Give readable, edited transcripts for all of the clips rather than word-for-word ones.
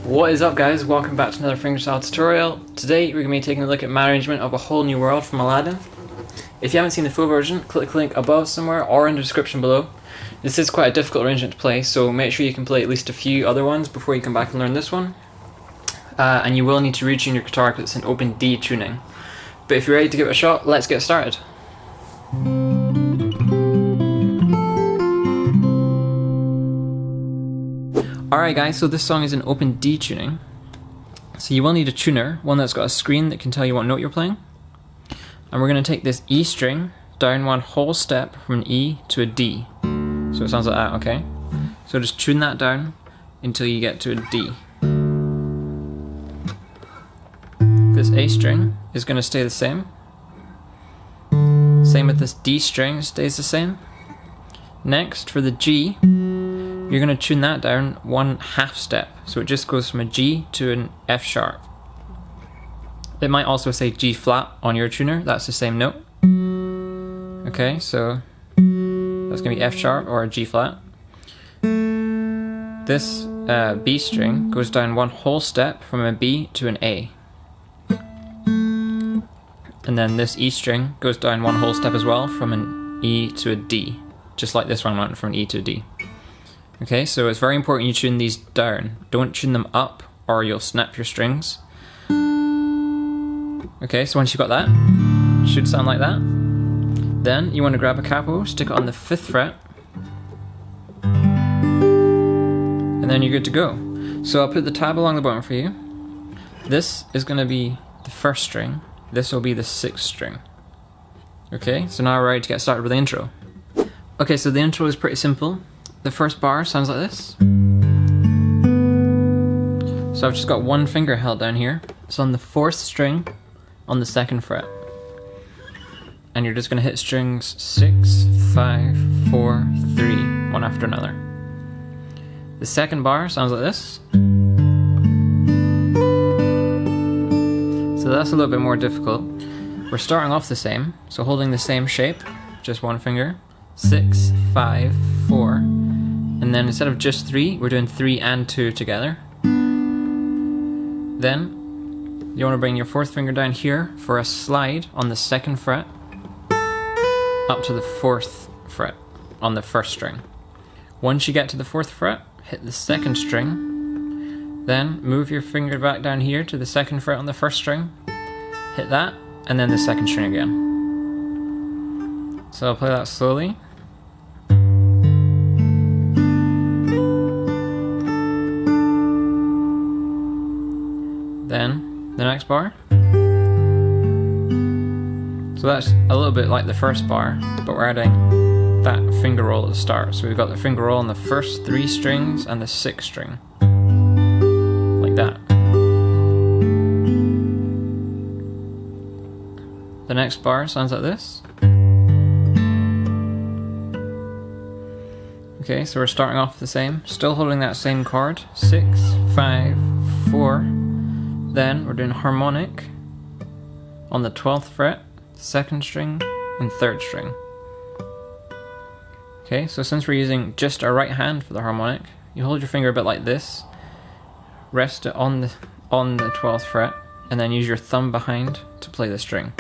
What is up guys, welcome back to another Fingerstyle tutorial. Today we're going to be taking a look at my arrangement of A Whole New World from Aladdin. If you haven't seen the full version, click the link above somewhere or in the description below. This is quite a difficult arrangement to play, so make sure you can play at least a few other ones before you come back and learn this one. And you will need to retune your guitar because it's an open D tuning. But if you're ready to give it a shot, let's get started. Alright guys, so this song is an open D tuning. So you will need a tuner, one that's got a screen that can tell you what note you're playing. And we're going to take this E string down one whole step from an E to a D. So it sounds like that, okay? So just tune that down until you get to a D. This A string is going to stay the same. Same with this D string, it stays the same. Next, for the G, you're going to tune that down one half step, so it just goes from a G to an F sharp. It might also say G flat on your tuner, that's the same note. Okay, so that's going to be F sharp or a G flat. This B string goes down one whole step from a B to an A. And then this E string goes down one whole step as well from an E to a D, just like this one went from an E to a D. Okay, so it's very important you tune these down. Don't tune them up or you'll snap your strings. Okay, so once you've got that, it should sound like that. Then you want to grab a capo, stick it on the 5th fret, and then you're good to go. So I'll put the tab along the bottom for you. This is going to be the 1st string. This will be the 6th string. Okay, so now we're ready to get started with the intro. Okay, so the intro is pretty simple. The first bar sounds like this. So I've just got one finger held down here. It's on the 4th string on the 2nd fret. And you're just going to hit strings 6, 5, 4, 3, one after another. The second bar sounds like this. So that's a little bit more difficult. We're starting off the same, so holding the same shape, just one finger. 6, 5, 4, and then instead of just 3, we're doing 3 and 2 together. Then you want to bring your 4th finger down here for a slide on the 2nd fret up to the 4th fret on the 1st string. Once you get to the 4th fret, hit the 2nd string, then move your finger back down here to the 2nd fret on the 1st string, hit that, and then the 2nd string again. So I'll play that slowly. Then the next bar. So that's a little bit like the first bar, but we're adding that finger roll at the start. So we've got the finger roll on the first 3 strings and the 6th string. Like that. The next bar sounds like this. Okay, so we're starting off the same, still holding that same chord. 6, 5, 4. Then we're doing harmonic on the 12th fret, 2nd string, and 3rd string. Okay, so since we're using just our right hand for the harmonic, you hold your finger a bit like this, rest it on the 12th fret, and then use your thumb behind to play the string.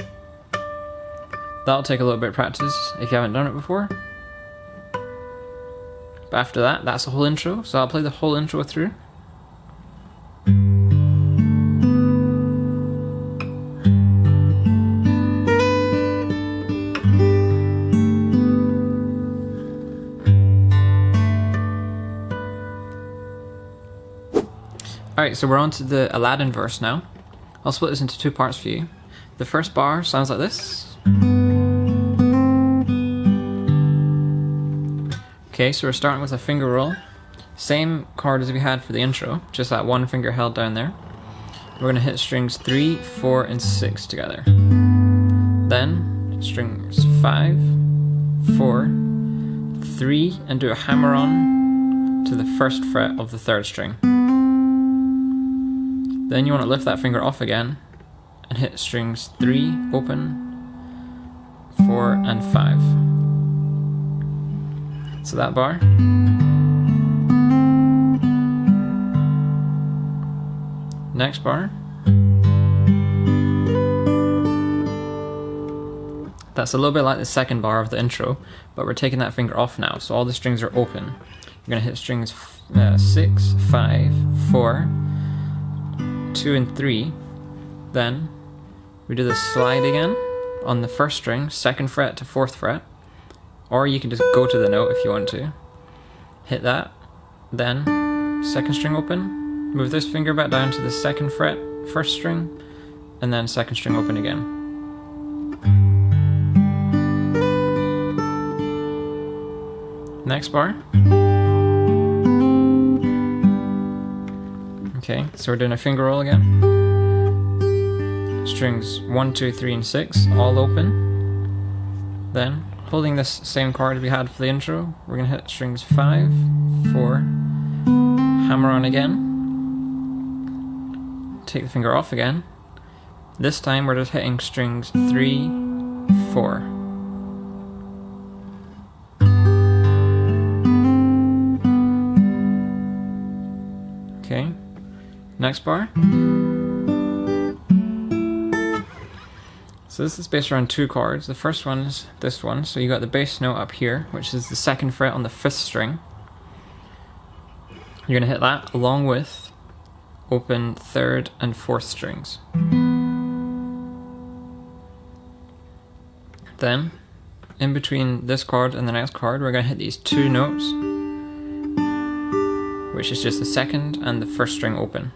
That'll take a little bit of practice if you haven't done it before. But after that, that's the whole intro, so I'll play the whole intro through. Alright, so we're on to the Aladdin verse now. I'll split this into two parts for you. The first bar sounds like this. Okay, so we're starting with a finger roll. Same chord as we had for the intro, just that one finger held down there. We're going to hit strings 3, 4, and 6 together. Then strings 5, 4, 3, and do a hammer on to the first fret of the third string. Then you want to lift that finger off again and hit strings 3, open, 4, and 5. So that bar. Next bar. That's a little bit like the second bar of the intro, but we're taking that finger off now, so all the strings are open. You're going to hit strings 6, 5, 4, 2, and 3. Then we do the slide again on the first string, 2nd fret to 4th fret, or you can just go to the note if you want to. Hit that, then 2nd string open, move this finger back down to the 2nd fret, 1st string, and then 2nd string open again. Next bar. Okay, so we're doing a finger roll again. Strings 1, 2, 3, and 6, all open. Then, holding this same chord we had for the intro, we're going to hit strings 5, 4, hammer on again, take the finger off again. This time we're just hitting strings 3, 4. Okay, next bar. So this is based around two chords. The first one is this one, so you got the bass note up here, which is the 2nd fret on the 5th string. You're going to hit that along with open 3rd and 4th strings. Then, in between this chord and the next chord, we're going to hit these two notes, which is just the 2nd and the 1st string open.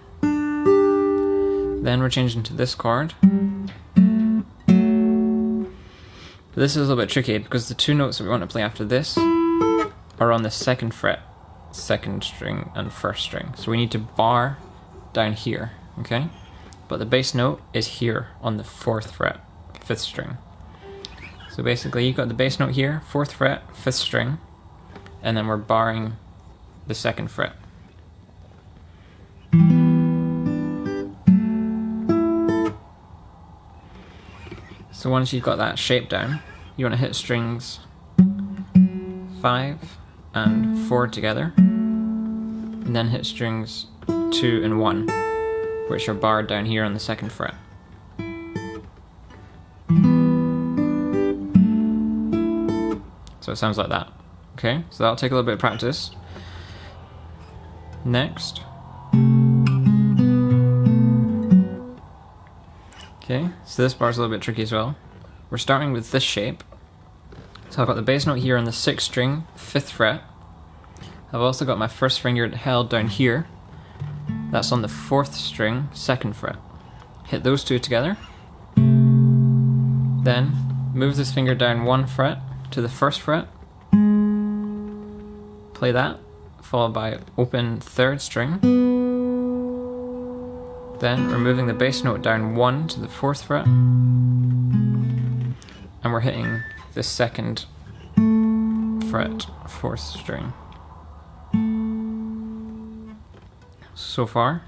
Then we're changing to this chord. This is a little bit tricky because the two notes that we want to play after this are on the 2nd fret, 2nd string, and 1st string. So we need to bar down here, okay? But the bass note is here on the 4th fret, 5th string. So basically you've got the bass note here, 4th fret, 5th string, and then we're barring the 2nd fret. So once you've got that shape down, you want to hit strings 5 and 4 together, and then hit strings 2 and 1, which are barred down here on the 2nd fret. So it sounds like that. Okay, so that'll take a little bit of practice. Next. Okay, so this bar's a little bit tricky as well. We're starting with this shape. So I've got the bass note here on the 6th string, 5th fret. I've also got my first finger held down here. That's on the 4th string, 2nd fret. Hit those two together. Then move this finger down 1 fret to the 1st fret. Play that, followed by open 3rd string. Then we're moving the bass note down 1 to the 4th fret, and we're hitting the 2nd fret, 4th string. So far.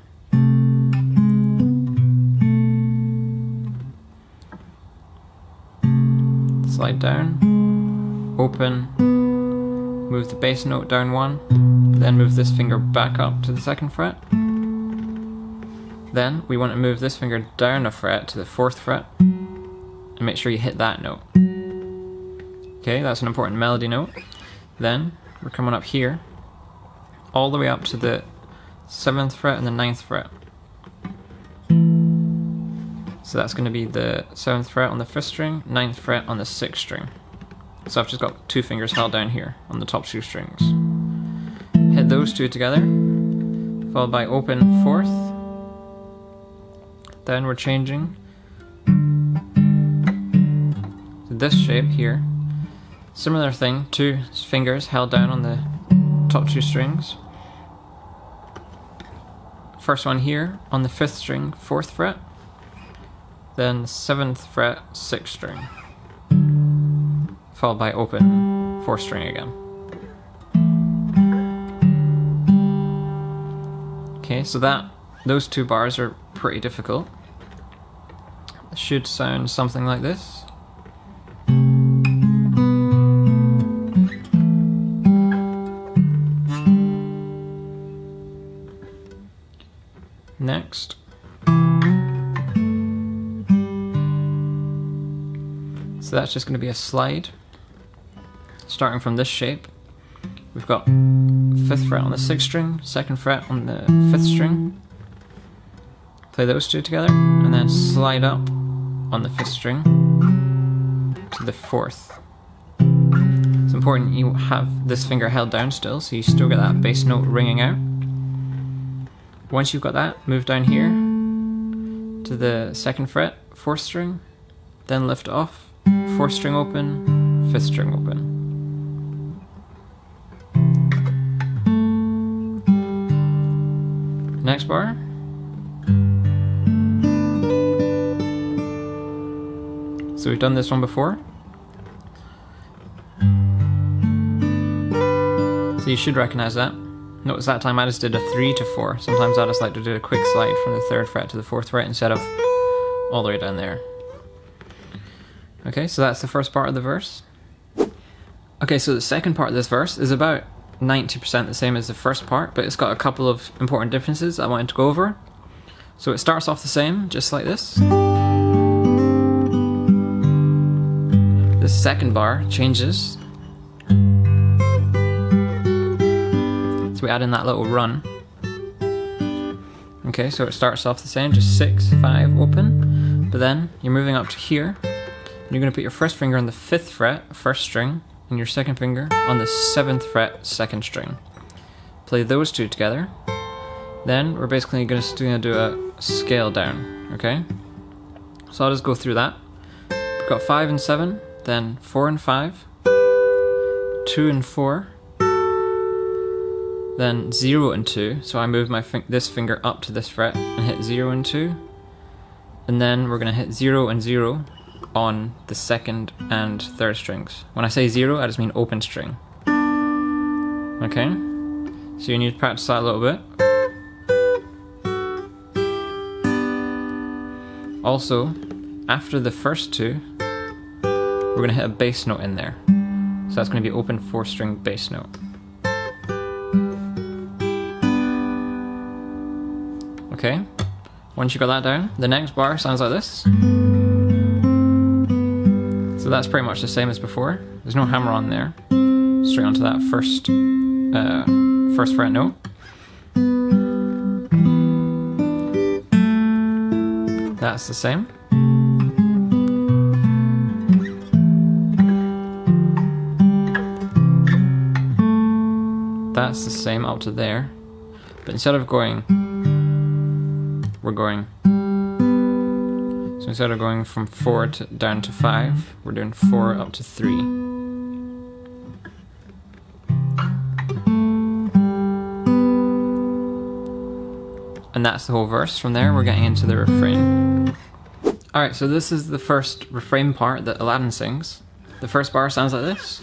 Slide down, open, move the bass note down 1, then move this finger back up to the 2nd fret. Then we want to move this finger down a fret to the 4th fret and make sure you hit that note. Okay, that's an important melody note. Then we're coming up here all the way up to the 7th fret and the 9th fret. So that's going to be the 7th fret on the 5th string, 9th fret on the 6th string. So I've just got 2 fingers held down here on the top 2 strings. Hit those 2 together, followed by open 4th. Then we're changing to this shape here. Similar thing, 2 fingers held down on the top 2 strings. First one here on the 5th string, 4th fret. Then 7th fret, 6th string. Followed by open 4th string again. Okay, so those 2 bars are pretty difficult. It should sound something like this. Next. So that's just going to be a slide. Starting from this shape, we've got 5th fret on the 6th string, 2nd fret on the 5th string. Play those 2 together, and then slide up on the 5th string to the 4th. It's important you have this finger held down still, so you still get that bass note ringing out. Once you've got that, move down here to the 2nd fret, 4th string, then lift off, 4th string open, 5th string open. Next bar. So we've done this one before. So you should recognize that. Notice that time I just did a 3 to 4. Sometimes I just like to do a quick slide from the 3rd fret to the 4th fret instead of all the way down there. Okay, so that's the first part of the verse. Okay, so the second part of this verse is about 90% the same as the first part, but it's got a couple of important differences I wanted to go over. So it starts off the same, just like this. The second bar changes. So we add in that little run. Okay, so it starts off the same, just 6, 5, open. But then you're moving up to here. And you're going to put your first finger on the 5th fret, 1st string, and your second finger on the 7th fret, 2nd string. Play those 2 together. Then we're basically just going to do a scale down, okay? So I'll just go through that. We've got 5 and 7, then 4 and 5, 2 and 4, then 0 and 2. So I move this finger up to this fret and hit 0 and 2. And then we're going to hit 0 and 0 on the 2nd and 3rd strings. When I say 0, I just mean open string. Okay? So you need to practice that a little bit. Also, after the first 2, we're going to hit a bass note in there. So that's going to be open 4th string bass note. Okay? Once you got that down, the next bar sounds like this. So that's pretty much the same as before. There's no hammer on there. Straight onto that first fret note. That's the same. That's the same up to there. But instead of going, we're going. So instead of going from 4 down to 5, we're doing 4 up to 3. And that's the whole verse. From there, we're getting into the refrain. Alright, so this is the first refrain part that Aladdin sings. The first bar sounds like this.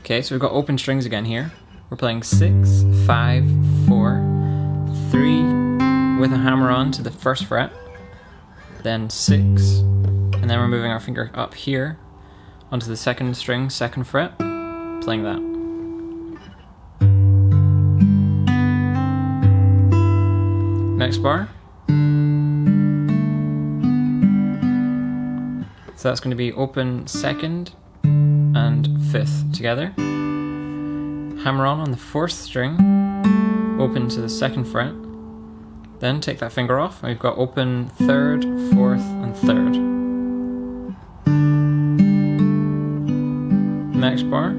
Okay, so we've got open strings again here. We're playing 6, 5, 4, 3, with a hammer on to the 1st fret, then 6, and then we're moving our finger up here onto the 2nd string, 2nd fret, playing that. Next bar. So that's going to be open 2nd and 5th together. hammer on the 4th string, open to the 2nd fret, then take that finger off, and we've got open 3rd, 4th, and 3rd. Next bar.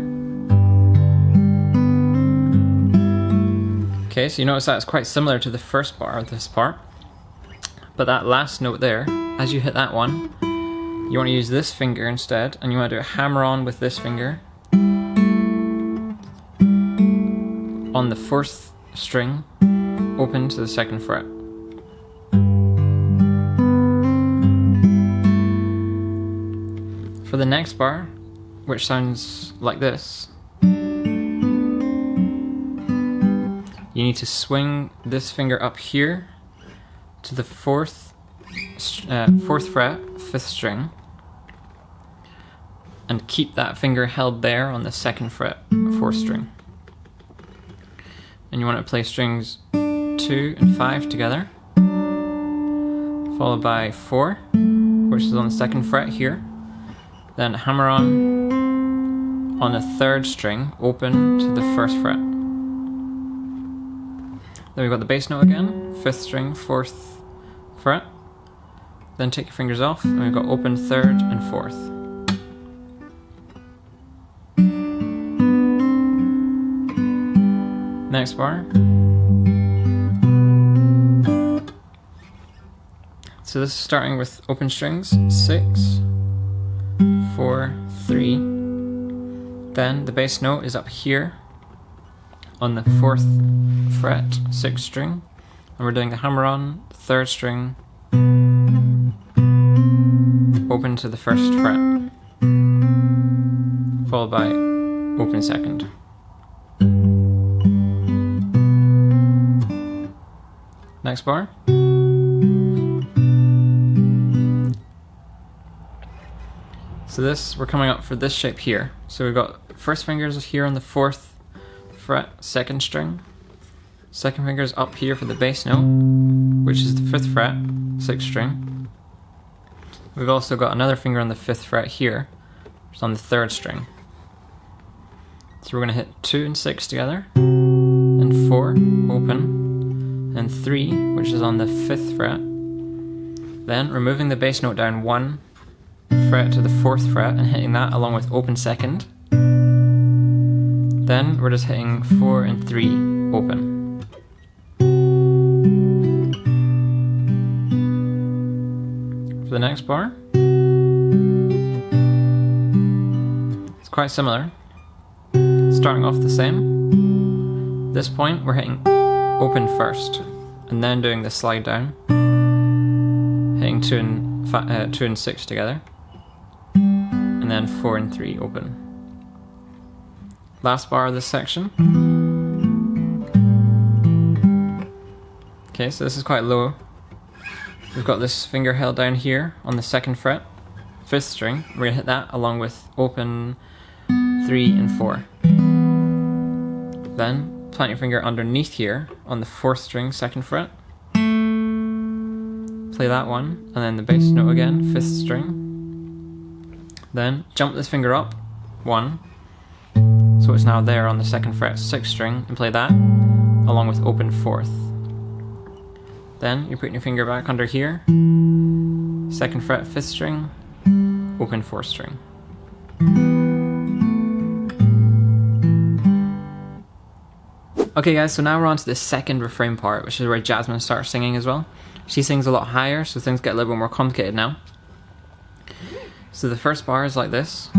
Okay, so you notice that it's quite similar to the first bar of this part, but that last note there, as you hit that one, you want to use this finger instead, and you want to do a hammer on with this finger on the 4th string, open to the 2nd fret. For the next bar, which sounds like this, you need to swing this finger up here to the 4th fret, 5th string, and keep that finger held there on the 2nd fret, 4th string. And you want to play strings 2 and 5 together, followed by 4, which is on the 2nd fret here, then hammer on the 3rd string, open to the 1st fret. Then we've got the bass note again, 5th string, 4th fret. Then take your fingers off, and we've got open 3rd and 4th. Next bar. So this is starting with open strings, 6, 4, 3. Then the bass note is up here on the 4th fret, 6th string, and we're doing the hammer on, 3rd string, open to the 1st fret, followed by open 2nd. Next bar. So this, we're coming up for this shape here. So we've got first fingers here on the 4th fret, 2nd string. Second finger's up here for the bass note, which is the 5th fret, 6th string. We've also got another finger on the 5th fret here, which is on the 3rd string. So we're going to hit 2 and 6 together, and 4, open, and 3, which is on the 5th fret. Then removing the bass note down 1 fret to the 4th fret and hitting that along with open 2nd. Then we're just hitting 4 and 3, open. For the next bar, it's quite similar. Starting off the same. At this point we're hitting open first, and then doing the slide down, hitting 2 and 6 together, and then 4 and 3, open. Last bar of this section. Okay, so this is quite low. We've got this finger held down here on the 2nd fret, 5th string. We're going to hit that along with open 3 and 4. Then plant your finger underneath here on the 4th string, 2nd fret. Play that one, and then the bass note again, 5th string. Then jump this finger up 1, so it's now there on the 2nd fret, 6th string, and play that along with open 4th. Then you're putting your finger back under here, 2nd fret, 5th string, open 4th string. Okay guys, so now we're on to the second refrain part, which is where Jasmine starts singing as well. She sings a lot higher, so things get a little bit more complicated now. So the first bar is like this.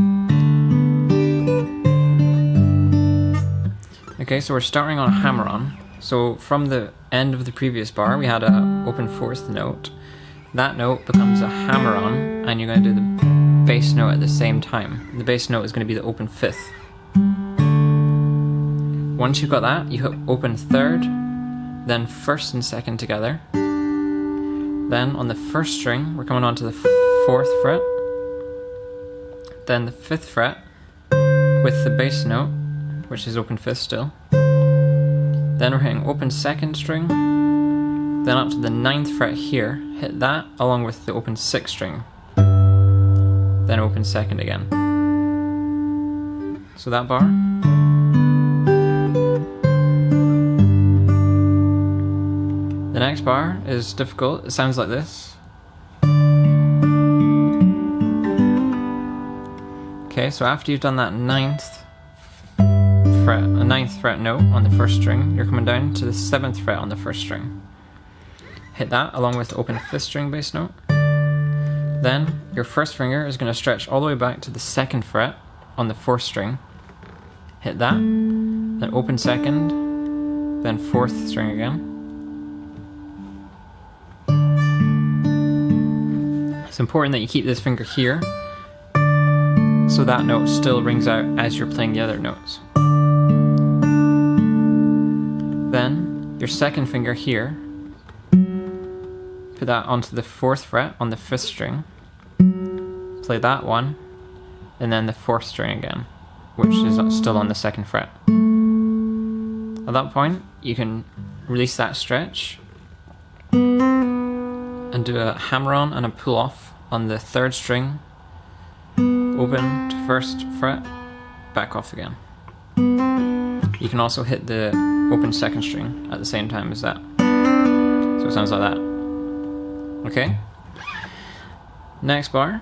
Okay, so we're starting on a hammer-on. So from the end of the previous bar, we had a open 4th note. That note becomes a hammer-on, and you're going to do the bass note at the same time. The bass note is going to be the open 5th. Once you've got that, you hit open 3rd, then 1st and 2nd together. Then on the 1st string, we're coming on to the 4th fret, then the 5th fret with the bass note, which is open 5th still. Then we're hitting open 2nd string, then up to the 9th fret here, hit that along with the open 6th string, then open 2nd again. So that bar. next bar is difficult. It sounds like this. Okay, so after you've done that ninth fret note on the first string, you're coming down to the 7th fret on the first string. Hit that along with the open 5th string bass note. Then your first finger is going to stretch all the way back to the 2nd fret on the 4th string. Hit that, then open 2nd, then 4th string again. It's important that you keep this finger here so that note still rings out as you're playing the other notes. Then your second finger here, put that onto the 4th fret on the 5th string, play that one, and then the 4th string again, which is still on the 2nd fret. At that point, you can release that stretch and do a hammer on and a pull off on the 3rd string, open to 1st fret, back off again. You can also hit the open 2nd string at the same time as that. So it sounds like that. Okay? Next bar.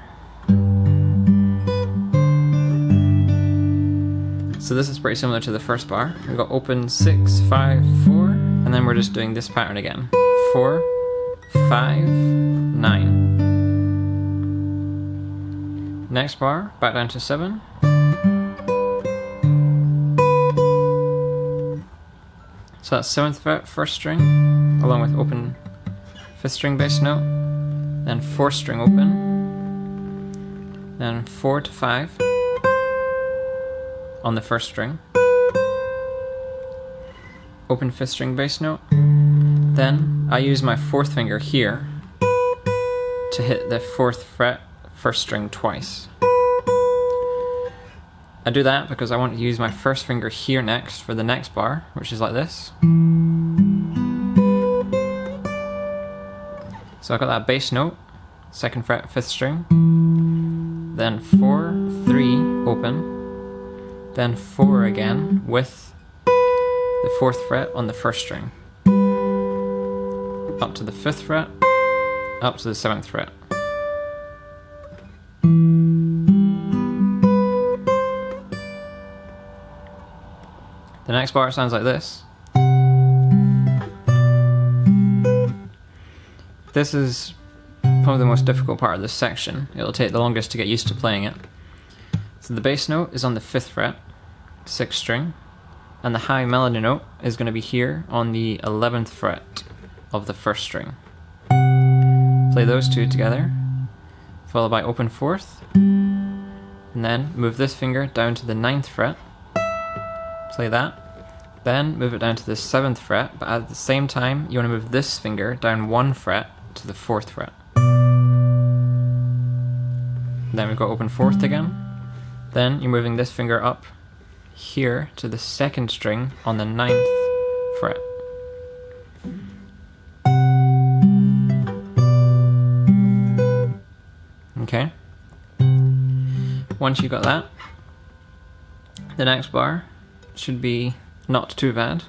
So this is pretty similar to the first bar. We've got open 6, 5, 4, and then we're just doing this pattern again. 4, 5, 9. Next bar, back down to 7. So that's 7th fret, 1st string, along with open 5th string bass note, then 4th string open, then 4 to 5 on the 1st string, open 5th string bass note, then I use my 4th finger here to hit the 4th fret, 1st string twice. I do that because I want to use my 1st finger here next for the next bar, which is like this. So I got that bass note, 2nd fret, 5th string, then 4, 3, open, then 4 again with the 4th fret on the 1st string, up to the 5th fret, up to the 7th fret. The next bar sounds like this. This is probably the most difficult part of this section. It'll take the longest to get used to playing it. So the bass note is on the 5th fret, 6th string, and the high melody note is going to be here on the 11th fret of the 1st string. Play those two together, followed by open 4th, and then move this finger down to the 9th fret, play that, then move it down to the 7th fret, but at the same time you want to move this finger down 1 fret to the 4th fret. Then we've got open 4th again, then you're moving this finger up here to the 2nd string on the 9th fret. Okay. Once you got that, the next bar should be not too bad.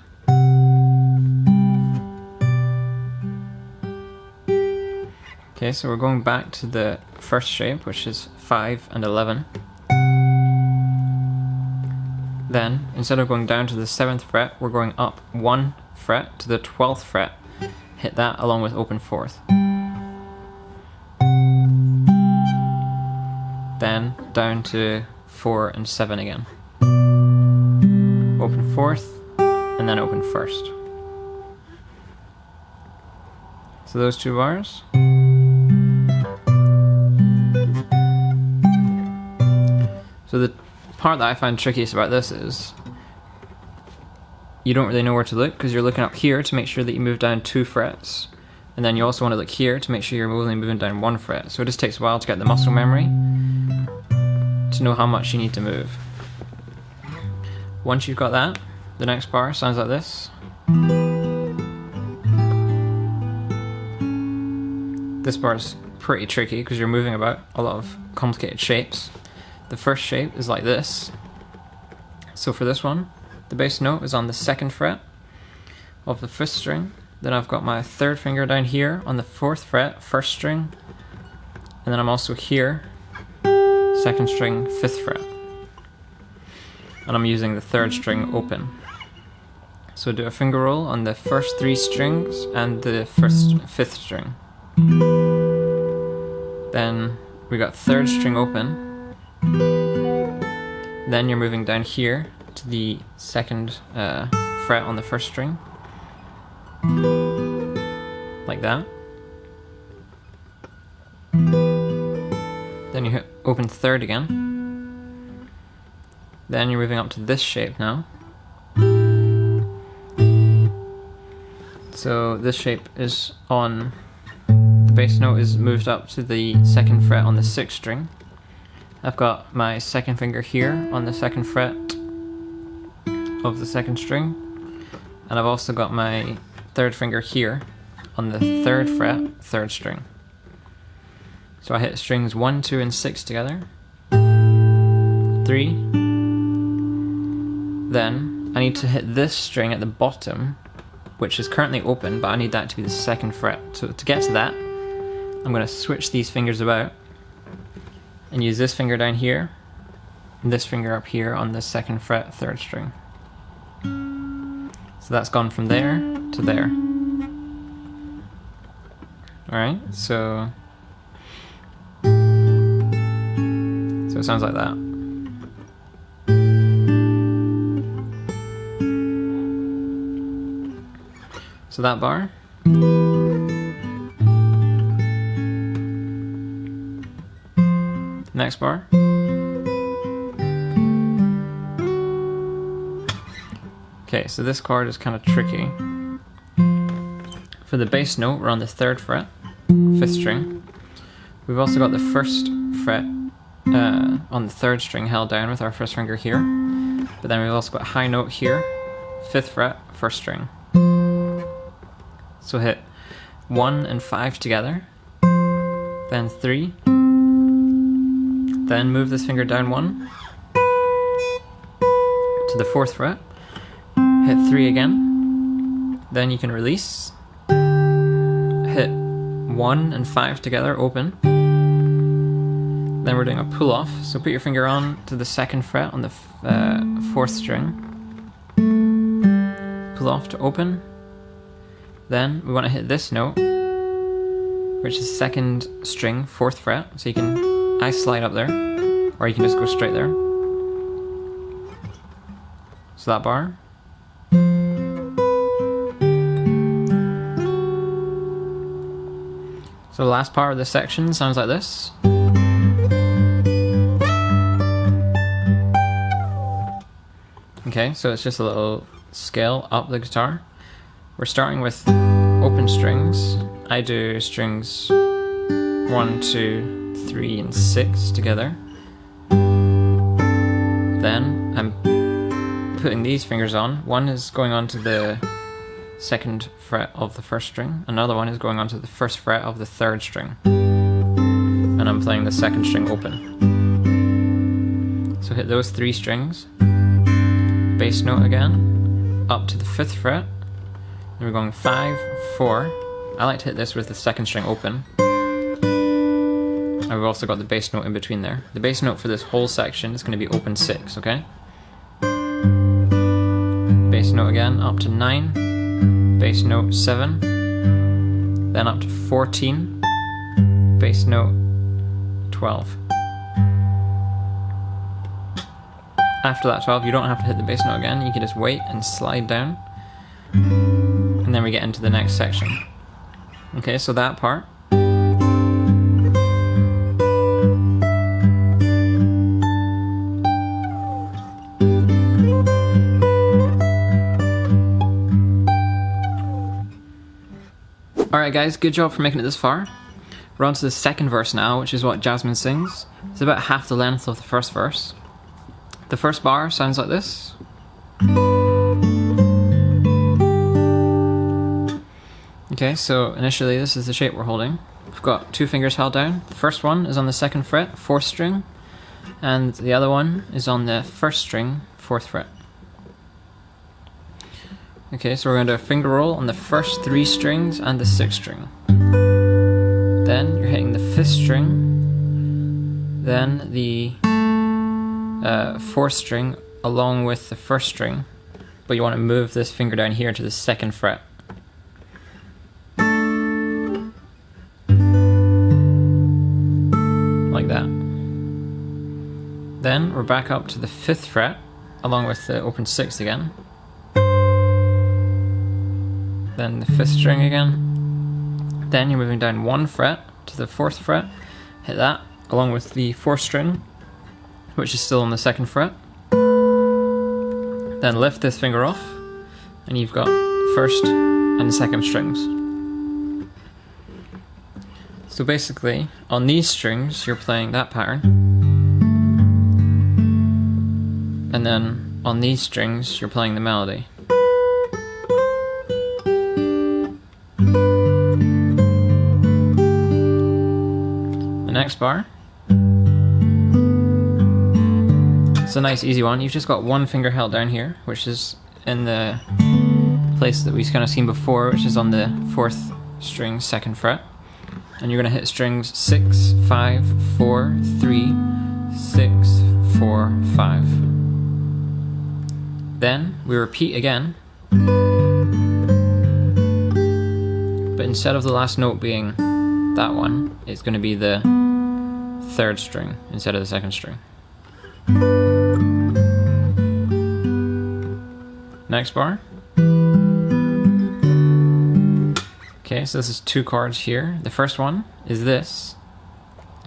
Okay, so we're going back to the first shape, which is 5 and 11. Then, instead of going down to the 7th fret, we're going up 1 fret to the 12th fret. Hit that along with open 4th. Then down to 4 and 7 again. Open 4th, and then open 1st. So those two bars. So the part that I find trickiest about this is you don't really know where to look because you're looking up here to make sure that you move down 2 frets, and then you also want to look here to make sure you're only moving down 1 fret. So it just takes a while to get the muscle memory to know how much you need to move. Once you've got that, the next bar sounds like this. This bar is pretty tricky because you're moving about a lot of complicated shapes. The first shape is like this. So for this one, the bass note is on the 2nd fret of the 5th string, Then I've got my third finger down here on the 4th fret, 1st string. And then I'm also here, 2nd string, 5th fret. And I'm using the 3rd string open. So do a finger roll on the first 3 strings and the 5th string. Then we got 3rd string open. Then you're moving down here to the 2nd fret on the 1st string. Like that. Then you hit open 3rd again. Then you're moving up to this shape now. So this shape is on, the bass note is moved up to the 2nd fret on the 6th string. I've got my 2nd finger here on the 2nd fret of the 2nd string. And I've also got my 3rd finger here on the 3rd fret, 3rd string. So I hit strings 1, 2, and 6 together. 3. Then I need to hit this string at the bottom, which is currently open, but I need that to be the 2nd fret. So to get to that, I'm going to switch these fingers about and use this finger down here and this finger up here on the 2nd fret, 3rd string. So that's gone from there to there. Alright, so it sounds like that. So that bar. Next bar. Okay, so this chord is kind of tricky. For the bass note, we're on the 3rd fret, 5th string. We've also got the 1st fret on the 3rd string held down with our 1st finger here. But then we've also got high note here, 5th fret, 1st string. So hit 1 and 5 together, then 3, then move this finger down 1 to the 4th fret, hit 3 again, then you can release, hit 1 and 5 together, open, then we're doing a pull off, so put your finger on to the 2nd fret on the 4th string, pull off to open. Then we want to hit this note, which is 2nd string, 4th fret, so you can slide up there, or you can just go straight there. So that bar. So the last part of this section sounds like this. Okay, so it's just a little scale up the guitar. We're starting with open strings. I do strings 1, 2, 3, and 6 together. Then I'm putting these fingers on. One is going on to the 2nd fret of the 1st string. Another one is going on to the 1st fret of the 3rd string. And I'm playing the 2nd string open. So hit those 3 strings. Bass note again. Up to the 5th fret. Then we're going 5, 4. I like to hit this with the 2nd string open. And we've also got the bass note in between there. The bass note for this whole section is going to be open 6, okay? Bass note again, up to 9. Bass note 7. Then up to 14. Bass note 12. After that 12, you don't have to hit the bass note again. You can just wait and slide down. And then we get into the next section. Okay, so that part. Alright guys, good job for making it this far. We're on to the 2nd verse now, which is what Jasmine sings. It's about half the length of the 1st verse. The 1st bar sounds like this. Okay, so initially this is the shape we're holding. We've got 2 fingers held down. The first one is on the 2nd fret, 4th string, and the other one is on the 1st string, 4th fret. Okay, so we're going to do a finger roll on the first 3 strings and the 6th string. Then you're hitting the 5th string, then the 4th string along with the 1st string, but you want to move this finger down here to the 2nd fret. Like that. Then we're back up to the 5th fret along with the open 6th again. Then the 5th string again. Then you're moving down 1 fret to the 4th fret, hit that along with the 4th string, which is still on the 2nd fret. Then lift this finger off, and you've got 1st and 2nd strings. So basically, on these strings, you're playing that pattern, and then on these strings, you're playing the melody. The next bar, it's a nice easy one. You've just got 1 finger held down here, which is in the place that we've kind of seen before, which is on the 4th string, 2nd fret. And you're going to hit strings 6, 5, 4, 3, 6, 4, 5. Then we repeat again, but instead of the last note being that one, it's going to be the 3rd string instead of the 2nd string. Next bar. Okay, so this is 2 chords here. The first one is this,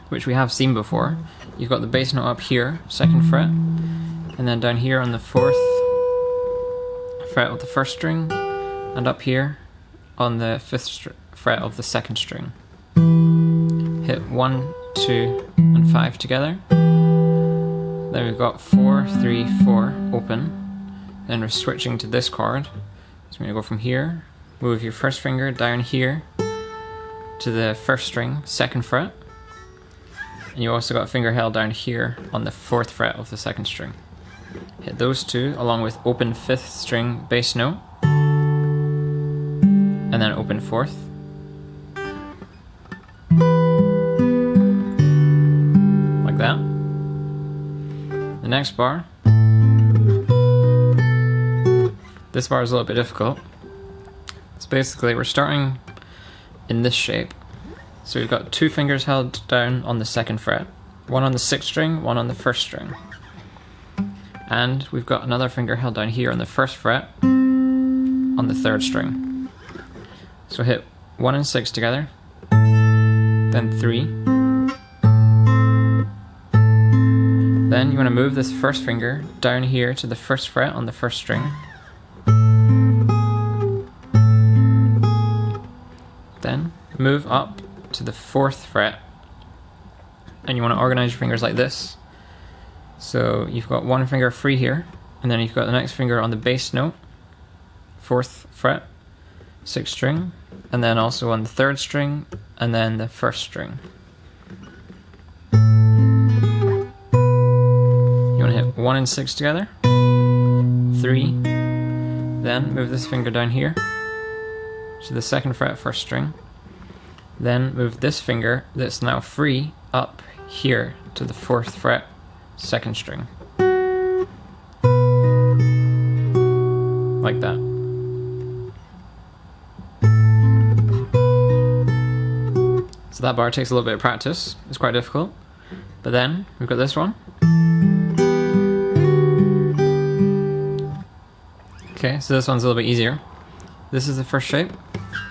which we have seen before. You've got the bass note up here, 2nd fret, and then down here on the 4th fret of the 1st string, and up here on the 5th fret of the 2nd string. Hit 1, 2, and 5 together. Then we've got 4, 3, 4 open. Then we're switching to this chord. So we're going to go from here, move your 1st finger down here to the 1st string, 2nd fret. And you also got a finger held down here on the 4th fret of the 2nd string. Hit those 2 along with open 5th string bass note, and then open 4th. Like that. The next bar. This bar is a little bit difficult. It's basically, we're starting in this shape. So we've got 2 fingers held down on the 2nd fret, 1 on the 6th string, 1 on the 1st string. And we've got another finger held down here on the 1st fret on the 3rd string. So hit 1 and 6 together, then 3. Then you want to move this 1st finger down here to the 1st fret on the 1st string. Then move up to the 4th fret, and you want to organize your fingers like this. So you've got 1 finger free here, and then you've got the next finger on the bass note, 4th fret, 6th string, and then also on the 3rd string, and then the 1st string. You want to hit 1 and 6 together, 3, then move this finger down here to the 2nd fret, 1st string, then move this finger that's now free up here to the 4th fret, 2nd string. Like that. So that bar takes a little bit of practice. It's quite difficult. But then we've got this one. Okay, so this one's a little bit easier. This is the first shape.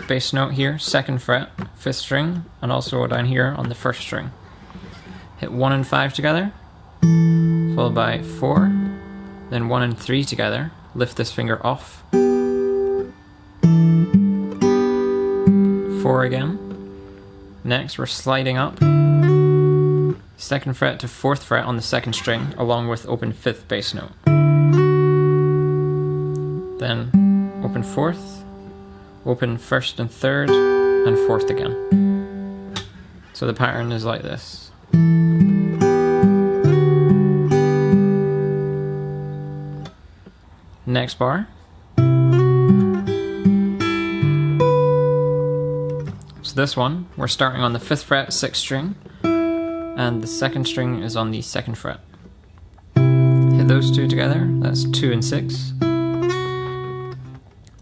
Bass note here, 2nd fret, 5th string, and also down here on the 1st string. Hit 1 and 5 together, followed by 4, then 1 and 3 together. Lift this finger off. 4 again. Next, we're sliding up 2nd fret to 4th fret on the 2nd string, along with open 5th bass note. Then open 4th, open 1st and 3rd, and 4th again. So the pattern is like this. Next bar. this one, we're starting on the 5th fret, 6th string, and the 2nd string is on the 2nd fret. Hit those two together, that's 2 and 6,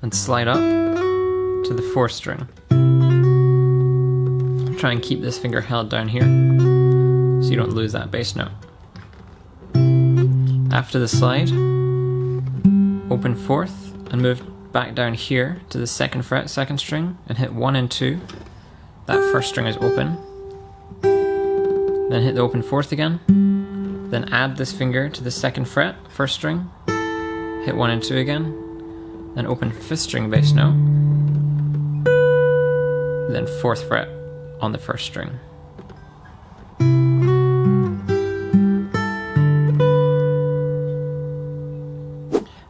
and slide up to the 4th string. Try and keep this finger held down here so you don't lose that bass note. After the slide, open 4th and move back down here to the 2nd fret, 2nd string, and hit 1 and 2. That 1st string is open. Then hit the open 4th again. Then add this finger to the 2nd fret, 1st string, hit 1 and 2 again. Then open 5th string bass note. Then 4th fret on the 1st string.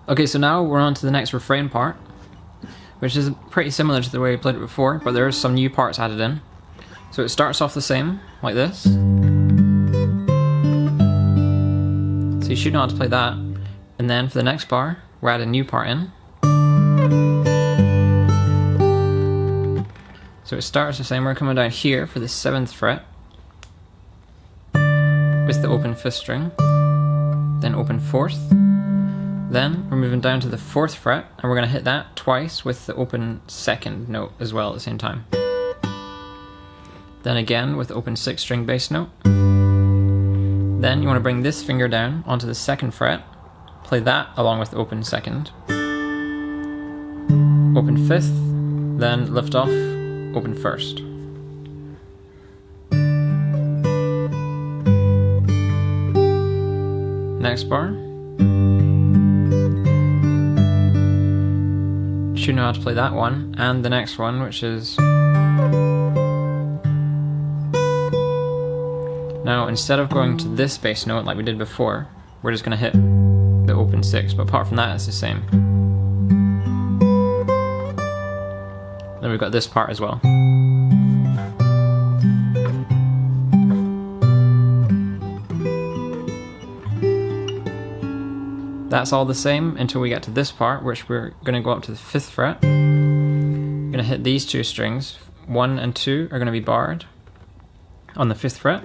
Okay, so now we're on to the next refrain part, which is pretty similar to the way we played it before, but there is some new parts added in. So it starts off the same, like this. So you should know how to play that. And then for the next bar, we're adding a new part in. So it starts the same, we're coming down here for the 7th fret with the open 5th string, then open 4th. Then we're moving down to the 4th fret and we're going to hit that twice with the open 2nd note as well at the same time. Then again with the open 6th string bass note. Then you want to bring this finger down onto the 2nd fret, play that along with the open 2nd, open 5th, then lift off, open 1st. Next bar. Should know how to play that one, and the next one, which is... Now, instead of going to this bass note like we did before, we're just going to hit the open 6, but apart from that, it's the same. Then we've got this part as well. That's all the same until we get to this part, which we're going to go up to the 5th fret. We're going to hit these two strings. 1 and 2 are going to be barred on the 5th fret.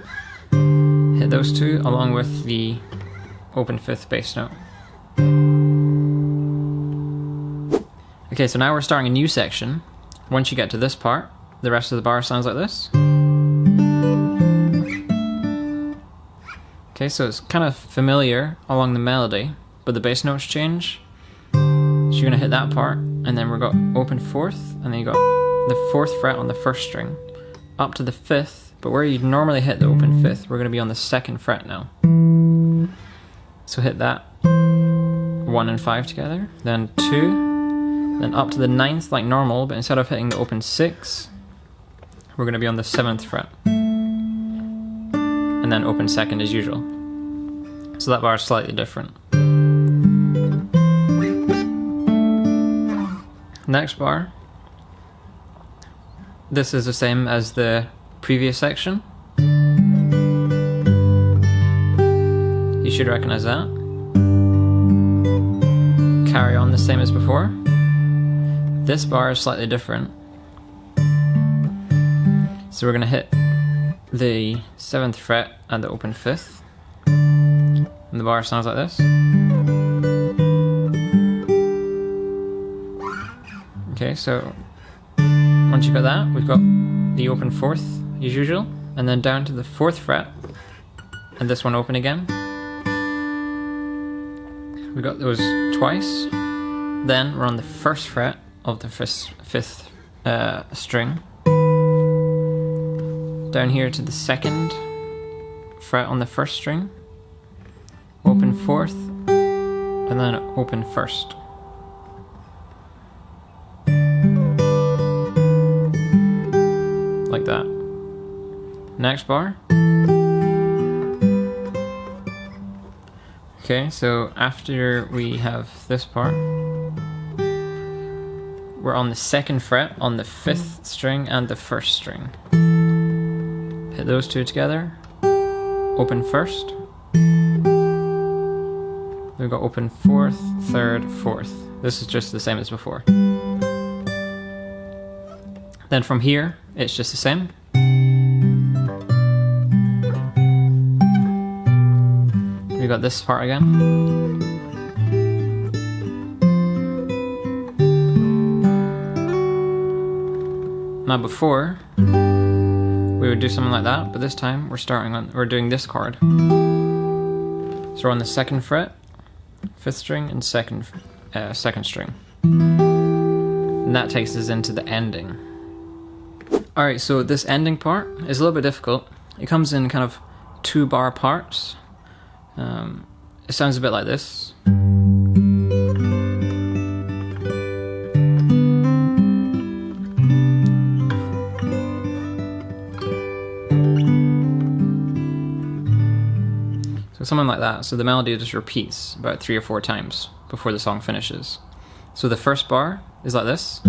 Hit those two along with the open 5th bass note. Okay, so now we're starting a new section. Once you get to this part, the rest of the bar sounds like this. Okay, so it's kind of familiar along the melody, but the bass notes change. So you're going to hit that part, and then we've got open 4th, and then you got the 4th fret on the 1st string, up to the 5th, but where you'd normally hit the open 5th, we're going to be on the 2nd fret now. So hit that, 1 and 5 together, then 2, then up to the 9th like normal, but instead of hitting the open 6, we're going to be on the 7th fret. And then open 2nd as usual. So that bar is slightly different. Next bar. This is the same as the previous section. You should recognize that. Carry on the same as before. This bar is slightly different. So we're going to hit the 7th fret and the open 5th. And the bar sounds like this. Okay, so once you've got that, we've got the open 4th as usual, and then down to the 4th fret, and this one open again. We got those twice. Then we're on the 1st fret of the 5th string. Down here to the 2nd fret on the 1st string. Open 4th, and then open 1st. Like that. Next bar. Okay, so after we have this part, we're on the 2nd fret on the 5th string and the 1st string. Hit those two together, open 1st, we've got open 4th, 3rd, 4th. This is just the same as before. Then from here, it's just the same. We got this part again. Now before, we would do something like that, but this time we're doing this chord. So we're on the 2nd fret, 5th string, and 2nd string. And that takes us into the ending. Alright, so this ending part is a little bit difficult. It comes in kind of 2-bar parts. It sounds a bit like this. So something like that. So the melody just repeats about 3 or 4 times before the song finishes. So the first bar is like this.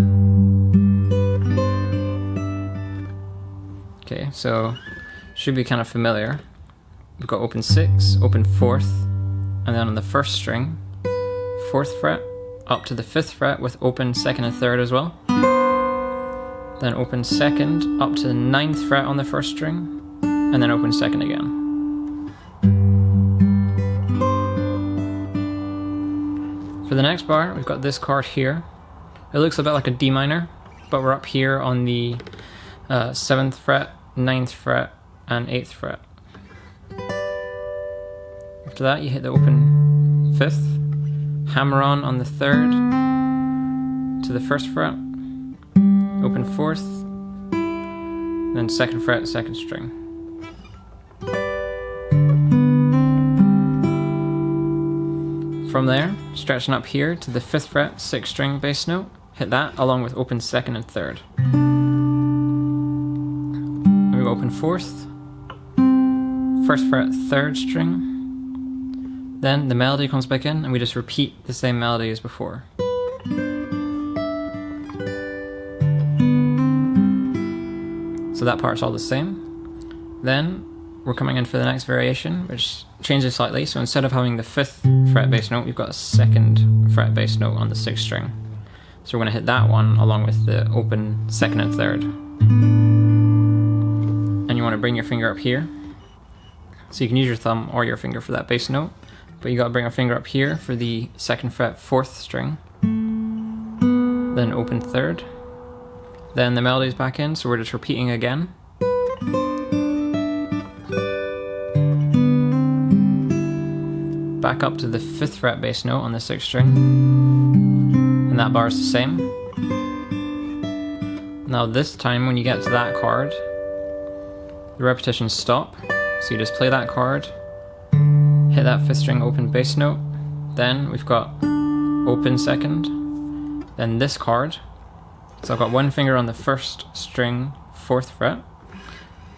Okay, so should be kind of familiar. We've got open 6, open 4th, and then on the 1st string, 4th fret, up to the 5th fret with open 2nd and 3rd as well. Then open 2nd, up to the 9th fret on the 1st string, and then open 2nd again. For the next bar, we've got this chord here. It looks a bit like a D minor, but we're up here on the 7th fret, 9th fret, and 8th fret. After that, you hit the open 5th, hammer on the 3rd to the 1st fret, open 4th, then 2nd fret, 2nd string. From there, stretching up here to the 5th fret, 6th string bass note, hit that along with open 2nd and 3rd. We go open 4th, 1st fret, 3rd string. Then the melody comes back in and we just repeat the same melody as before. So that part's all the same. Then we're coming in for the next variation, which changes slightly. So instead of having the 5th fret bass note, we've got a 2nd fret bass note on the 6th string. So we're going to hit that one along with the open 2nd and 3rd. And you want to bring your finger up here. So you can use your thumb or your finger for that bass note. But you got to bring a finger up here for the 2nd fret, 4th string. Then open 3rd. Then the melody's back in, so we're just repeating again. Back up to the 5th fret bass note on the 6th string. And that bar is the same. Now this time when you get to that chord, the repetitions stop. So you just play that chord, hit that 5th string open bass note, then we've got open 2nd, then this chord. So I've got one finger on the 1st string, 4th fret,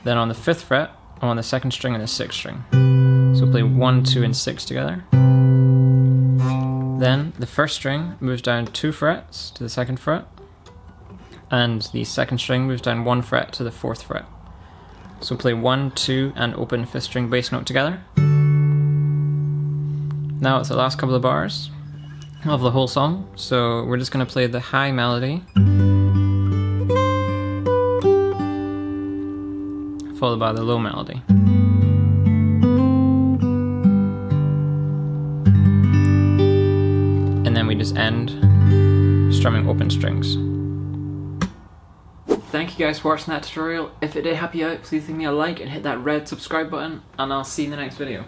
then on the 5th fret, I'm on the 2nd string and the 6th string. So we'll play 1, 2, and 6 together. Then the 1st string moves down 2 frets to the 2nd fret, and the 2nd string moves down 1 fret to the 4th fret. So we'll play 1, 2, and open 5th string bass note together. Now it's the last couple of bars of the whole song, so we're just going to play the high melody, followed by the low melody. And then we just end strumming open strings. Thank you guys for watching that tutorial. If it did help you out, please leave me a like and hit that red subscribe button, and I'll see you in the next video.